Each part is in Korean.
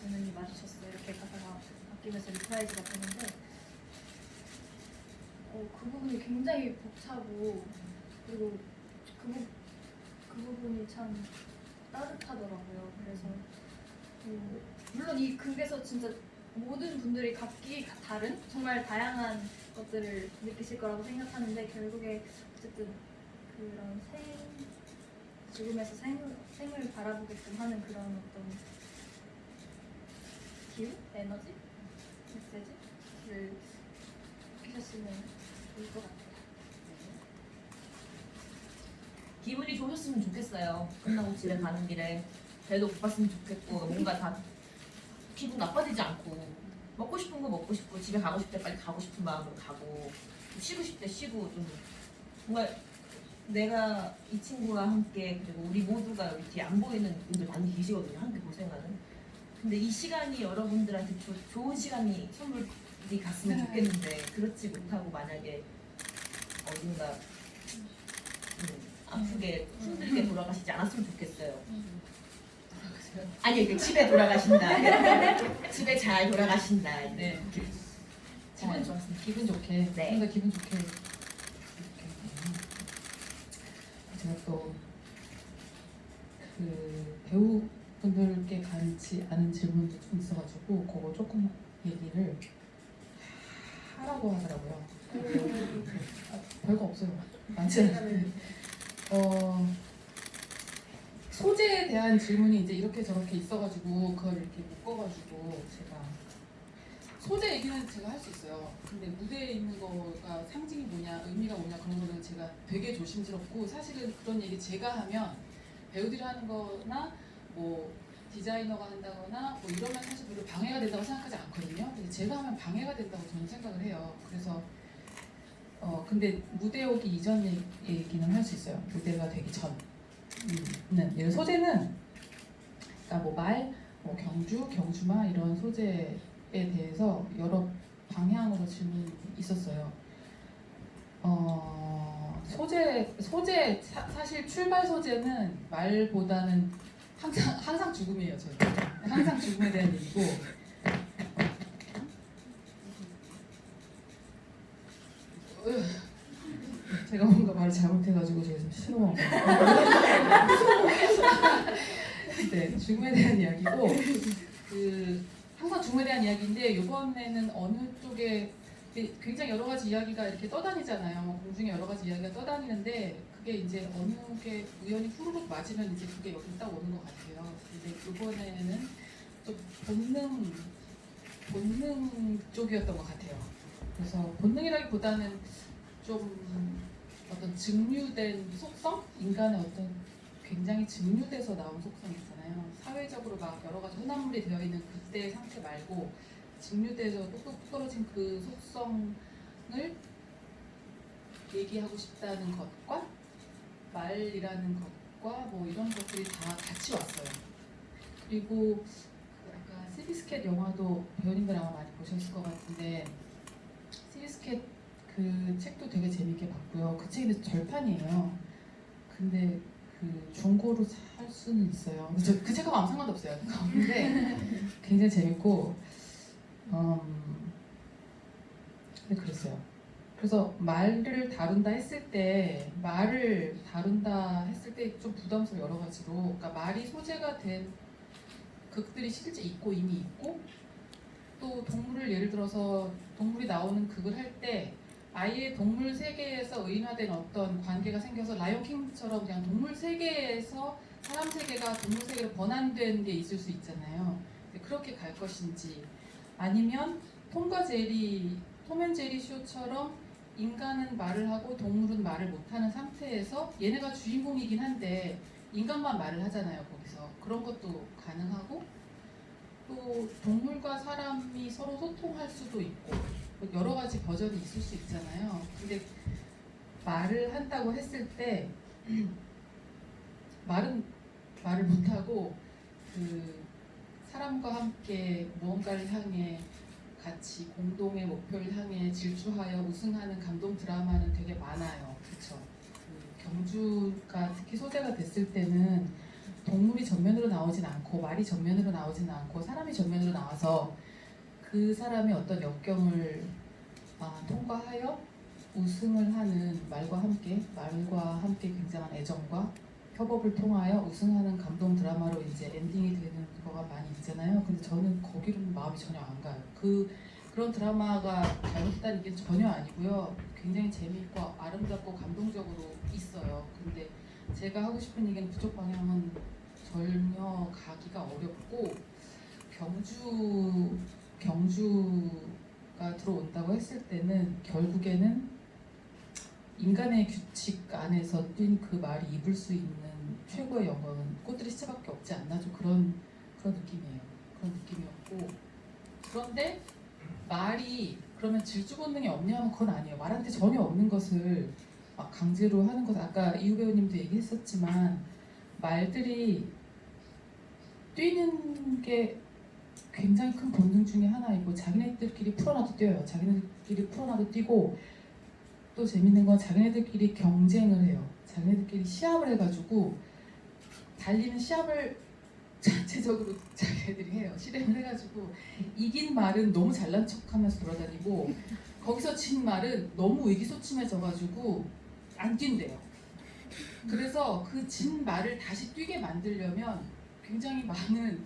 우연히 마주쳤어요. 이렇게 가사가 바뀌면서 리프라이즈가 되는데 그 부분이 굉장히 벅차고 그리고 그 부분이 참 따뜻하더라고요. 그래서 물론 이 극에서 진짜 모든 분들이 각기 다른 정말 다양한 것들을 느끼실 거라고 생각하는데 결국에 어쨌든 그런 죽음에서 생을 바라보게끔 하는 그런 어떤 기운, 에너지, 메시지를 느끼셨으면 좋을 것 같아요. 기분이 좋으셨으면 좋겠어요. 끝나고 집에 가는 길에 배도 고팠으면 좋겠고 뭔가 다 기분 나빠지지 않고 먹고 싶은 거 먹고 싶고 집에 가고 싶을 때 빨리 가고 싶은 마음으로 가고 쉬고 싶을 때 쉬고 좀 뭔가 내가 이 친구와 함께 그리고 우리 모두가 여기 뒤에 안 보이는 분들 많이 계시거든요. 함께 고생하는. 근데 이 시간이 여러분들한테 좋은 시간이 선물이 갔으면 좋겠는데 그렇지 못하고 만약에 어딘가 아프게 힘들게 돌아가시지 않았으면 좋겠어요. 아니 집에 돌아가신다. 집에 잘 돌아가신다. 네. 기분 좋았습니다. 기분 좋게. 네. 뭔가 기분 좋게. 이렇게. 제가 또 그 배우분들께 가지 않은 질문도 좀 있어가지고 그거 조금 얘기를 하라고 하더라고요. 별거 없어요. 많지 않은데. 소재에 대한 질문이 이제 이렇게 저렇게 있어가지고 그걸 이렇게 묶어가지고 제가 소재 얘기는 제가 할 수 있어요. 근데 무대에 있는 거가 상징이 뭐냐, 의미가 뭐냐 그런 거는 제가 되게 조심스럽고 사실은 그런 얘기 제가 하면 배우들이 하는 거나 뭐 디자이너가 한다거나 뭐 이러면 사실 별로 방해가 된다고 생각하지 않거든요. 근데 제가 하면 방해가 된다고 저는 생각을 해요. 그래서 근데 무대 오기 이전 얘기는 할 수 있어요. 무대가 되기 전. 소재는 그러니까 뭐 말, 뭐 경주, 경주마 이런 소재에 대해서 여러 방향으로 질문이 있었어요. 사실 출발 소재는 말보다는 항상 죽음이에요. 저는 항상 죽음에 대한 얘기고. 제가 뭔가 말을 잘못해가지고 제가 좀 신호가 네, 죽음에 대한 이야기고 항상 죽음에 대한 이야기인데 이번에는 어느 쪽에 굉장히 여러 가지 이야기가 이렇게 떠다니잖아요. 공중에 여러 가지 이야기가 떠다니는데 그게 이제 어느 게 우연히 후루룩 맞으면 이제 그게 여기 딱 오는 것 같아요. 근데 이번에는 좀 본능 쪽이었던 것 같아요. 그래서 본능이라기보다는 좀 어떤 증류된 속성? 인간의 어떤 굉장히 증류돼서 나온 속성 있잖아요. 사회적으로 막 여러 가지 혼합물이 되어 있는 그때의 상태 말고 증류돼서 뚝뚝 떨어진 그 속성을 얘기하고 싶다는 것과 말이라는 것과 뭐 이런 것들이 다 같이 왔어요. 그리고 아까 시비스캣 영화도 배우님들 아마 많이 보셨을 것 같은데 시비스캣 그 책도 되게 재밌게 봤고요. 그 책이 절판이에요. 근데 그 중고로 살 수는 있어요. 그 책하고 아무 상관도 없어요. 근데 굉장히 재밌고 근데 그랬어요. 그래서 말을 다룬다 했을 때 좀 부담스러워 여러 가지로. 그러니까 말이 소재가 된 극들이 실제 이미 있고 또 동물을 예를 들어서 동물이 나오는 극을 할 때 아예 동물 세계에서 의인화된 어떤 관계가 생겨서 라이온킹처럼 그냥 동물 세계에서 사람 세계가 동물 세계로 번안된 게 있을 수 있잖아요. 그렇게 갈 것인지 아니면 톰앤제리 쇼처럼 인간은 말을 하고 동물은 말을 못하는 상태에서 얘네가 주인공이긴 한데 인간만 말을 하잖아요. 거기서 그런 것도 가능하고 또 동물과 사람이 서로 소통할 수도 있고 여러 가지 버전이 있을 수 있잖아요. 근데 말을 한다고 했을 때 말은 말을 못하고 그 사람과 함께 무언가를 향해 같이 공동의 목표를 향해 질주하여 우승하는 감동 드라마는 되게 많아요. 그렇죠. 그 경주가 특히 소재가 됐을 때는 동물이 전면으로 나오진 않고 말이 전면으로 나오진 않고 사람이 전면으로 나와서 그 사람의 어떤 역경을 통과하여 우승을 하는 말과 함께 굉장한 애정과 협업을 통하여 우승하는 감동 드라마로 이제 엔딩이 되는 거가 많이 있잖아요. 근데 저는 거기로는 마음이 전혀 안 가요. 그런 드라마가 잘못됐다는 게 전혀 아니고요. 굉장히 재미있고 아름답고 감동적으로 있어요. 근데 제가 하고 싶은 얘기는 그쪽 방향은 전혀 가기가 어렵고 경주가 들어온다고 했을 때는 결국에는 인간의 규칙 안에서 뛴 그 말이 입을 수 있는 최고의 영광은 꽃들이 시체밖에 없지 않나 좀 그런 느낌이에요. 그런 느낌이었고 그런데 말이 그러면 질주 본능이 없냐면 그건 아니에요. 말한테 전혀 없는 것을 막 강제로 하는 것 아까 이후 배우님도 얘기했었지만 말들이 뛰는 게 굉장히 큰 본능 중에 하나이고 자기네들끼리 풀어놔도 뛰어요. 자기네들끼리 풀어놔도 뛰고 또 재밌는 건 자기네들끼리 경쟁을 해요. 자기네들끼리 시합을 해가지고 달리는 시합을 자체적으로 자기네들이 해요. 실행을 해가지고 이긴 말은 너무 잘난 척하면서 돌아다니고 거기서 진 말은 너무 의기소침해져가지고 안 뛴대요. 그래서 그 진 말을 다시 뛰게 만들려면 굉장히 많은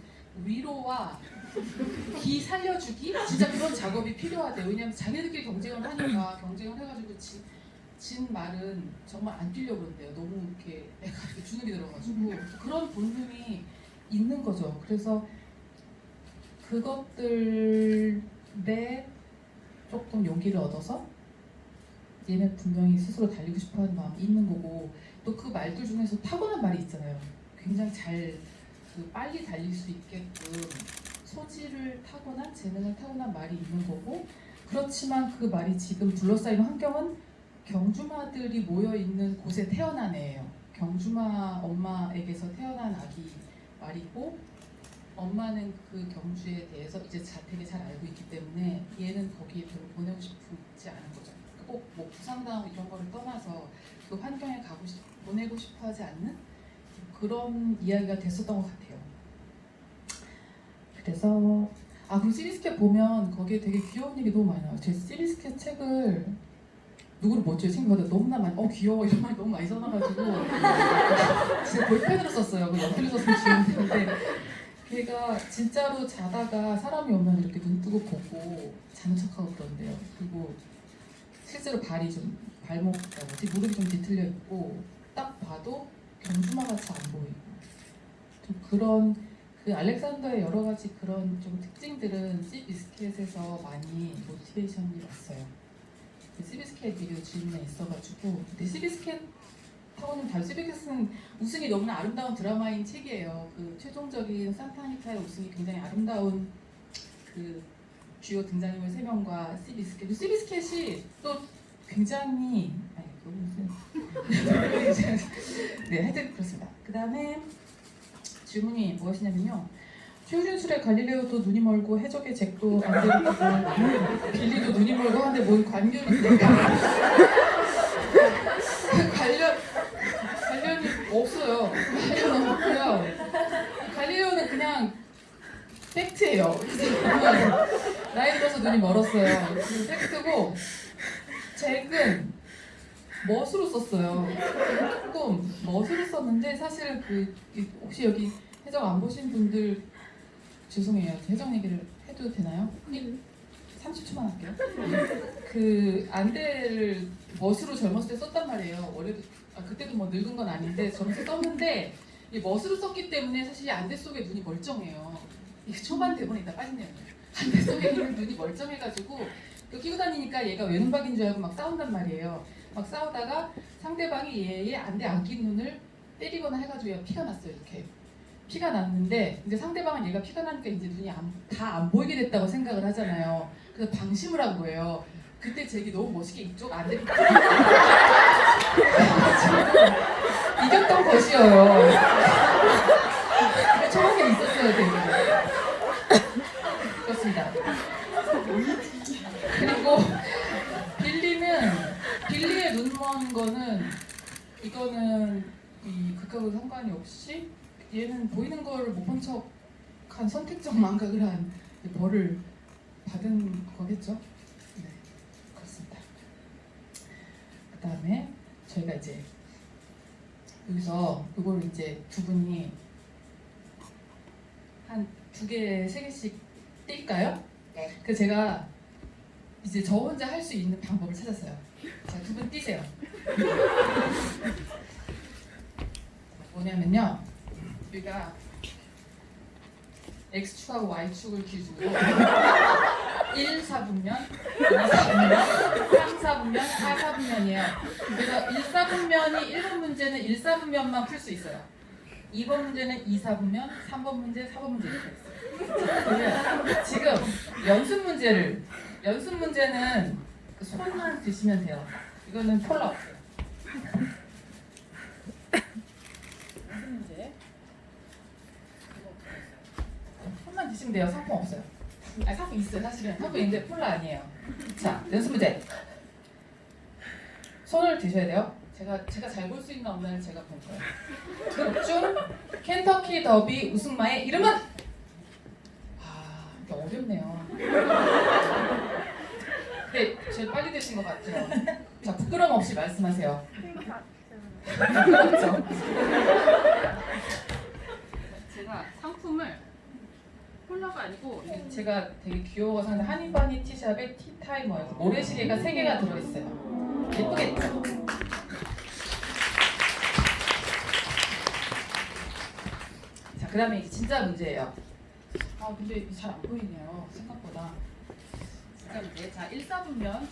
위로와 기 살려주기 진짜 그런 작업이 필요하대요. 왜냐하면 자기네들끼리 경쟁을 하니까 경쟁을 해가지고 진 말은 정말 안 뛰려고 그런대요. 너무 이렇게 내가 이렇게 주눅이 들어가지고 그런 본능이 있는 거죠. 그래서 그것들에 조금 용기를 얻어서 얘네 분명히 스스로 달리고 싶어하는 마음이 있는 거고 또 그 말들 중에서 타고난 말이 있잖아요. 굉장히 빨리 달릴 수 있게끔 소질을 타고난 재능을 타고난 말이 있는 거고 그렇지만 그 말이 지금 둘러싸이는 환경은 경주마들이 모여있는 곳에 태어난 애예요. 경주마 엄마에게서 태어난 아기 말이고 엄마는 그 경주에 대해서 이제 되게 잘 알고 있기 때문에 얘는 거기에 별로 보내고 싶지 않은 거죠. 꼭 뭐 부상당하고 이런 거를 떠나서 그 환경에 보내고 싶어 하지 않는 그런 이야기가 됐었던 것 같아요. 그래서 그리고 시비스켓 보면 거기에 되게 귀여운 얘기 너무 많이 나와요. 제 시비스켓 책을 누구를 먼저 친구가 너무나 많이 귀여워 이런 말 너무 많이 써놔가지고 진짜 볼펜으로 썼어요. 그 연필로 썼으면 좋은데 걔가 진짜로 자다가 사람이 오면 이렇게 눈 뜨고 보고 자는 척하고 그런데요. 그리고 실제로 무릎이 좀 뒤틀려 있고 딱 봐도 경주마 같이 안 보이고 좀 그런 그 알렉산더의 여러 가지 그런 좀 특징들은 시비스켓에서 많이 모티베이션이 왔어요. 시비스켓 비디오 질문에 있어가지고 근데 시비스켓 타고는 시비스켓은 우승이 너무나 아름다운 드라마인 책이에요. 그 최종적인 산타아니타의 우승이 굉장히 아름다운 그 주요 등장인물 3명과 시비스켓이 또 굉장히 네 하여튼 그렇습니다. 그 다음에 질문이 무엇이냐면요. 최우준술의 갈릴레오도 눈이 멀고 해적의 잭도 안 되고 빌리도 눈이 멀고 하는데 뭔 관련이 관련이 없어요. 관련 없고요. 갈릴레오는 그냥 팩트예요. 나이 들어서 눈이 멀었어요. 팩트고 잭은 멋으로 썼어요. 조금 멋으로 썼는데 사실 혹시 여기 해적 안 보신 분들 죄송해요. 해적 얘기를 해도 되나요? 30초만 할게요. 그 안대를 멋으로 젊었을 때 썼단 말이에요. 원래도 그때도 뭐 늙은 건 아닌데 젊었을 때 썼는데 이 멋으로 썼기 때문에 사실 이 안대 속에 눈이 멀쩡해요. 이게 초반 대본에 있다 빠진 내용이에요. 안대 속에 있는 눈이 멀쩡해가지고 또 끼고 다니니까 얘가 외눈박인 줄 알고 막 싸운단 말이에요. 막 싸우다가 상대방이 얘의 안대 안 낀 눈을 때리거나 해가지고 얘가 피가 났어요. 이렇게 피가 났는데 이제 상대방은 얘가 피가 나니까 이제 눈이 다 안 보이게 됐다고 생각을 하잖아요. 그래서 방심을 한 거예요. 그때 잭이 너무 멋있게 이쪽 안대를 이겼던 것이어요. 초반에 있었어야 되는데 그렇습니다. 그리고 빌리의 눈먼 거는 이거는 이 극하고 상관이 없이 얘는 보이는 걸 못 본 척한 선택적 망각을 한 벌을 받은 거겠죠? 네, 그렇습니다. 그 다음에 저희가 이제 여기서 이걸 이제 두 분이 한 2개, 3개씩 뛸까요? 네. 그 제가 이제 저 혼자 할 수 있는 방법을 찾았어요. 자, 두 분 뛰세요. 뭐냐면요, 우리가 X축하고 Y축을 기준으로 1, 4분면, 2, 4분면, 3, 4분면, 4, 4분면이에요. 그래서 1, 4분면이 1번 문제는 1, 4분면만 풀 수 있어요. 2번 문제는 2, 4분면, 3번 문제, 4번 문제 이렇게 있어요. 그러면 지금 연습 문제는 손만 드시면 돼요. 이거는 폴라 없어요. 연습 문제. 손만 드시면 돼요. 상품 없어요. 아니, 상품 있어요. 사실은 상품 있는데 폴라 아니에요. 자, 연습 문제. 손을 드셔야 돼요. 제가 잘 볼 수 있나 없나를 제가 볼 거예요. 극중 켄터키 더비 우승마의 이름은? 아, 이게 어렵네요. 근데 제일 빨리 되신 것 같아요. 자, 부끄럼 없이 말씀하세요. 그렇죠. 제가 상품을 콜라가 아니고 제가 되게 귀여워서 하는 하니바니 티샵의 티타이머예요. 모래시계가 3개가 들어있어요. 예쁘겠죠? 자, 그 다음에 이제 진짜 문제예요. 아, 근데 잘 안 보이네요. 생각보다. 자, 1, 4분면